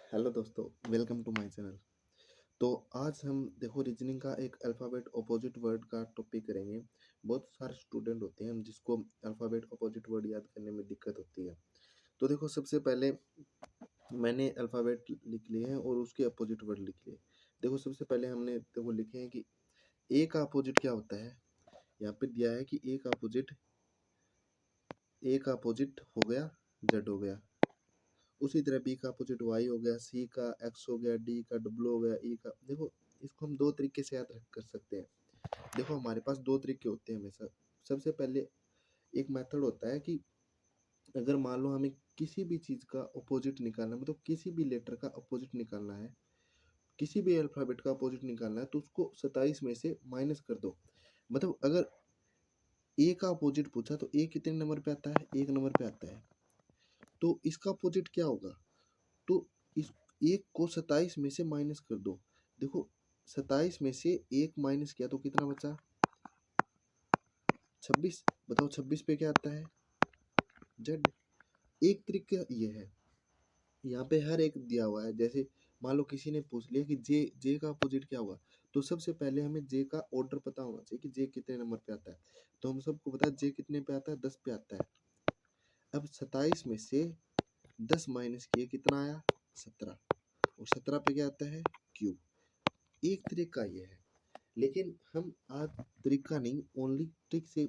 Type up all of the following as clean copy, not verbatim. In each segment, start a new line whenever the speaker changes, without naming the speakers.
Hello दोस्तों, welcome to my channel. तो आज हम देखो रीजनिंग का एक अल्फ़ाबेट अपोजिट वर्ड का टॉपिक करेंगे। बहुत सारे स्टूडेंट होते हैं जिसको अल्फ़ाबेट अपोजिट वर्ड याद करने में दिक्कत होती है। तो देखो सबसे पहले मैंने अल्फ़ाबेट लिख लिए हैं और उसके अपोजिट वर्ड लिख लिए। देखो सबसे पहले हमने देखो लिखे हैं कि ए का अपोजिट क्या होता है। यहाँ पे दिया है कि ए का अपोजिट हो गया जेड हो गया। उसी तरह बी का अपोजिट वाई हो गया, सी का एक्स हो गया, डी का डब्ल्यू हो गया, ई का देखो इसको हम दो तरीके से याद कर सकते हैं। देखो हमारे पास दो तरीके होते हैं हमेशा। सबसे पहले एक मेथड होता है कि अगर मान लो हमें किसी भी चीज़ का अपोजिट निकालना है, मतलब किसी भी लेटर का अपोजिट निकालना है, किसी भी अल्फ़ाबेट का अपोजिट निकालना है, तो उसको 27 में से माइनस कर दो। मतलब अगर ए का अपोजिट पूछा तो ए कितने नंबर पे आता है? 1 नंबर पे आता है। तो इसका अपोजिट क्या होगा? तो इस एक को 27 में से माइनस कर दो। देखो 27 में से एक माइनस किया तो कितना बचा? 26। बताओ 26 पे क्या आता है? जेड। एक तरीका ये है, यहाँ पे हर एक दिया हुआ है। जैसे मान लो किसी ने पूछ लिया कि जे जे का अपोजिट क्या होगा, तो सबसे पहले हमें जे का ऑर्डर पता होना चाहिए कि जे कितने नंबर पे आता है। तो हम सबको पता है जे कितने पे आता है? 10 पे आता है। अब 27 में से 10 माइनस किए कितना आया? 17। और 17 पे क्या आता है? क्यू। एक तरीका ये है, लेकिन हम आज तरीका नहीं ओनली ट्रिक से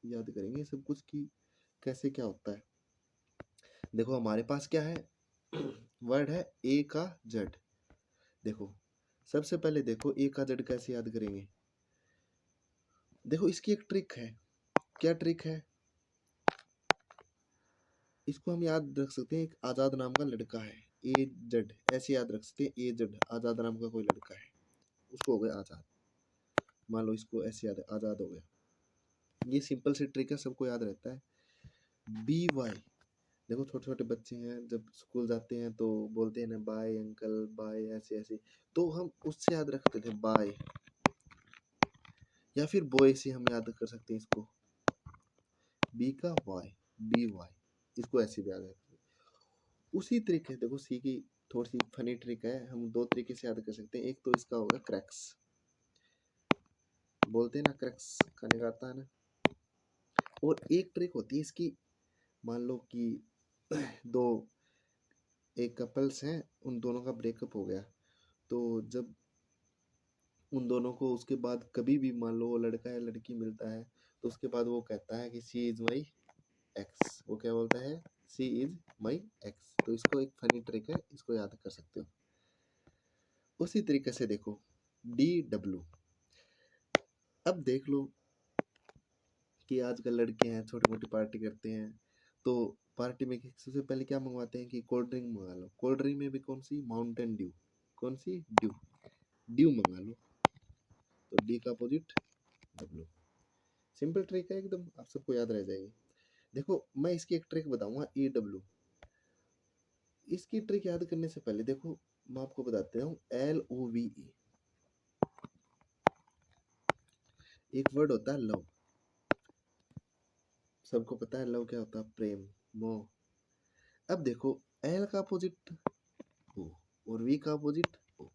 याद करेंगे सब कुछ कि कैसे क्या होता है। देखो हमारे पास क्या है? वर्ड है ए का जेड। देखो सबसे पहले देखो ए का जेड कैसे याद करेंगे। देखो इसकी एक ट्रिक है। क्या ट्रिक है? इसको हम याद रख सकते हैं, एक आजाद नाम का लड़का है, ए जेड ऐसे याद रख सकते हैं। ए जेड आजाद नाम का कोई लड़का है, उसको हो गया आजाद। मान लो इसको ऐसे याद आजाद हो गया। ये सिंपल सी ट्रिक है, सबको याद रहता है। B Y. देखो छोटे छोटे बच्चे हैं जब स्कूल जाते हैं तो बोलते हैं ना बाय अंकल बाय ऐसे ऐसे, तो हम उससे याद रखते थे बाय, या फिर बॉय से हम याद कर सकते हैं इसको। बी का वाई, बी वाई, इसको ऐसे भी याद रखते हैं। उसी तरीके देखो सी की थोड़ी सी फनी ट्रिक है, हम दो तरीके से याद कर सकते हैं। एक तो इसका होगा क्रैक्स, बोलते हैं ना क्रैक्स खाने का आता है ना। और एक ट्रिक होती है इसकी, मान लो कि दो एक कपल्स हैं, उन दोनों का ब्रेकअप हो गया, तो जब उन दोनों को उसके बाद कभी भी मान लो वो लड़का या लड़की मिलता है, तो उसके बाद वो कहता है कि सी इज माई एक्स। वो क्या बोलता है? सी इज माई एक्स। तो इसको एक फनी ट्रिक है, इसको याद कर सकते हो। उसी तरीके से देखो डी डब्ल्यू। अब देख लो कि आजकल लड़के हैं छोटी मोटी पार्टी करते हैं, तो पार्टी में सबसे पहले क्या मंगवाते हैं कि कोल्ड ड्रिंक मंगा लो। कोल्ड ड्रिंक में भी कौन सी? Mountain Dew. कौन सी? ड्यू। ड्यू मंगा लो। तो डी का अपोजिट डब्ल्यू। सिंपल ट्रिक है एकदम, आप सबको याद रह जाएगी। देखो मैं इसकी एक ट्रिक बताऊंगा, ई डब्ल्यू। इसकी ट्रिक याद करने से पहले देखो मैं आपको बताते हूँ एल ओ वी ई। एक वर्ड होता है लव। सबको पता है लव क्या होता है? प्रेम, मोह। अब देखो एल का अपोजिट ओ और वी का अपोजिट ओ।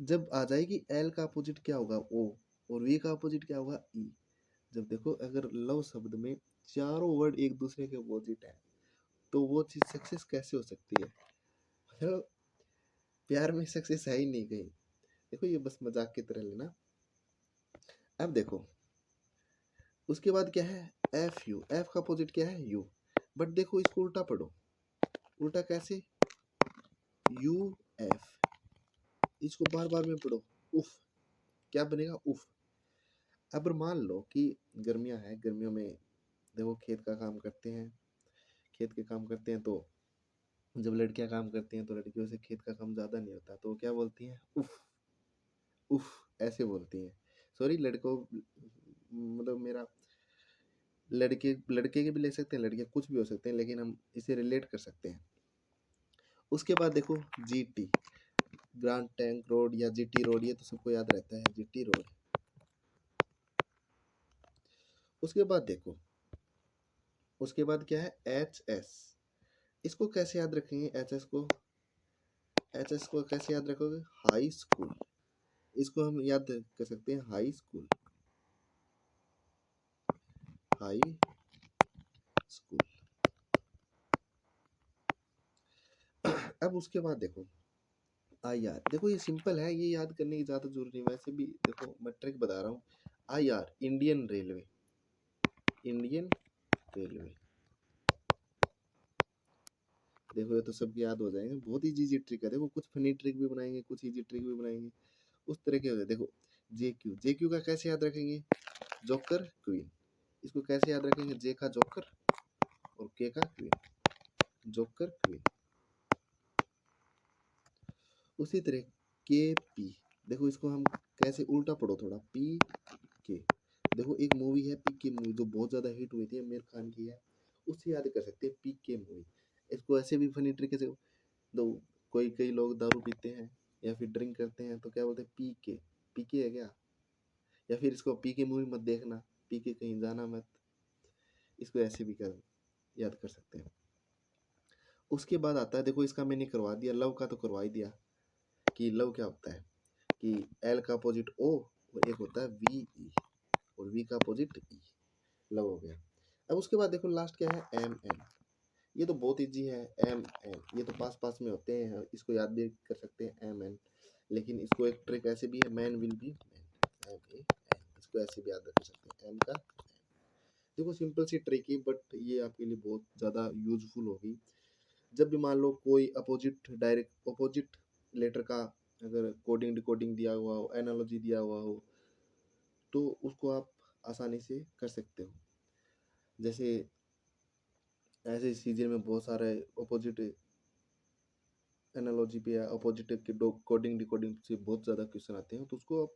जब आ जाएगी एल का अपोजिट क्या होगा? ओ। और वी का अपोजिट क्या होगा? ई। जब देखो अगर लव शब्द में चारों वर्ड एक दूसरे के अपोजिट है, तो वो चीज सक्सेस कैसे हो सकती है? मतलब प्यार में सक्सेस है ही नहीं कहीं। देखो ये बस मजाक की तरह लेना। अब देखो उसके बाद क्या है? F you. एफ का अपोजिट क्या है? यू। बट देखो इसको उल्टा पढ़ो। उल्टा कैसे? U F. इसको बार बार में पढ़ो। उफ। क्या बनेगा? उफ। अब मान लो कि गर्मियां हैं, गर्मियों में देखो खेत का काम करते हैं, खेत के काम करते हैं, तो जब लड़कियां काम करती हैं तो लड़कियों से खेत का काम ज्यादा नहीं होता, तो वो क्या बोलती हैं? उफ। उफ ऐसे बोलती हैं। सॉरी लड़कों, मतलब मेरा लड़के लड़के के भी ले सकते हैं, लड़के कुछ भी हो सकते हैं, लेकिन हम इसे रिलेट कर सकते हैं। उसके बाद देखो G T, grand tank road या जीटी रोड, ये तो सबको याद रहता है, जीटी रोड। उसके बाद देखो उसके बाद क्या है? H S. इसको कैसे याद रखेंगे एच एस को? एच को कैसे याद रखोगे? High school. इसको हम याद कर सकते हैं हाई स्कूल, हाई स्कूल। अब उसके बाद देखो आई आर, देखो ये सिंपल है, ये याद करने की ज़्यादा जरूरत नहीं। वैसे भी देखो मैं ट्रिक बता रहा हूँ। I R Indian railway, Indian railway. देखो ये तो सबके याद हो जाएंगे, बहुत ही इजी ट्रिक है। देखो कुछ फनी ट्रिक भी बनाएंगे, कुछ इजी ट्रिक भी बनाएंगे, उस तरह के। देखो जे क्यू, जे क्यू का कैसे याद रखेंगे? Joker queen. इसको कैसे याद रखेंगे? जे का जोकर और के का क्वीन, जोकर क्वीन। उसी तरह के पी, देखो इसको हम कैसे उल्टा पढ़ो थोड़ा, पी के। देखो एक मूवी है पी के मूवी, जो बहुत ज्यादा हिट हुई थी, आमिर खान की है, उससे याद कर सकते हैं पी के मूवी। इसको ऐसे भी फनी ट्रिक से दो, कोई कई लोग दारू पीते हैं या फिर ड्रिंक करते हैं तो क्या बोलते हैं? पी के है क्या? या फिर इसको पी के मूवी मत देखना, पी के कहीं जाना मत। इसको ऐसे भी कर याद कर सकते हैं। उसके बाद आता है, देखो इसका मैंने करवा दिया, लव का तो करवा ही दिया कि लव क्या होता है, कि एल का अपोजिट ओ और एक होता है वी ई, और वी का अपोजिट ई, लव हो गया। अब उसके बाद देखो लास्ट क्या है? M N. ये तो बहुत इजी है, एम एन, ये तो पास पास में होते हैं, इसको याद भी कर सकते हैं एम एन। लेकिन इसको एक ट्रिक ऐसे भी है, man will be man, M A N, इसको ऐसे भी याद कर सकते हैं, एम का। देखो सिंपल सी ट्रिक ही, बट ये आपके लिए बहुत ज़्यादा यूजफुल होगी। जब भी मान लो कोई अपोजिट, डायरेक्ट अपोजिट लेटर का अगर कोडिंग डिकोडिंग दिया हुआ हो, एनालॉजी दिया हुआ हो, तो उसको आप आसानी से कर सकते हो। जैसे ऐसे सीजन में बहुत सारे अपोजिट एनालॉजी पे या अपोजिट के कोडिंग डिकोडिंग से बहुत ज़्यादा क्वेश्चन आते हैं, तो उसको आप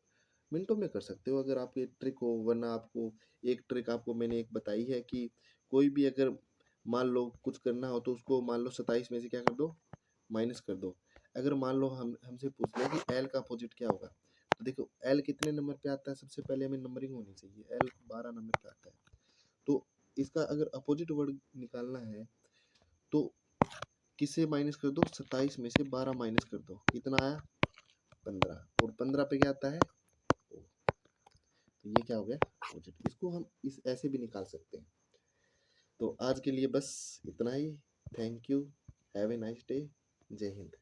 मिनटों में कर सकते हो अगर आपकी ट्रिक हो। वरना आपको एक ट्रिक आपको मैंने एक बताई है कि कोई भी अगर मान लो कुछ करना हो तो उसको मान लो 27 में से क्या कर दो? माइनस कर दो। अगर मान लो हमसे पूछ लिया कि एल का अपोजिट क्या होगा, तो देखो एल कितने नंबर पे आता है? सबसे पहले हमें नंबरिंग होनी चाहिए, एल 12 नंबर पे आता है। तो इसका अगर अपोजिट वर्ड निकालना है तो किससे माइनस कर दो? 27 में से 12 माइनस कर दो, कितना आया? 15, और 15 पे क्या आता है? O। तो ये क्या हो गया? अपोजिट। इसको हम इस ऐसे भी निकाल सकते हैं। तो आज के लिए बस इतना ही। Thank you, have a nice day, जय हिंद।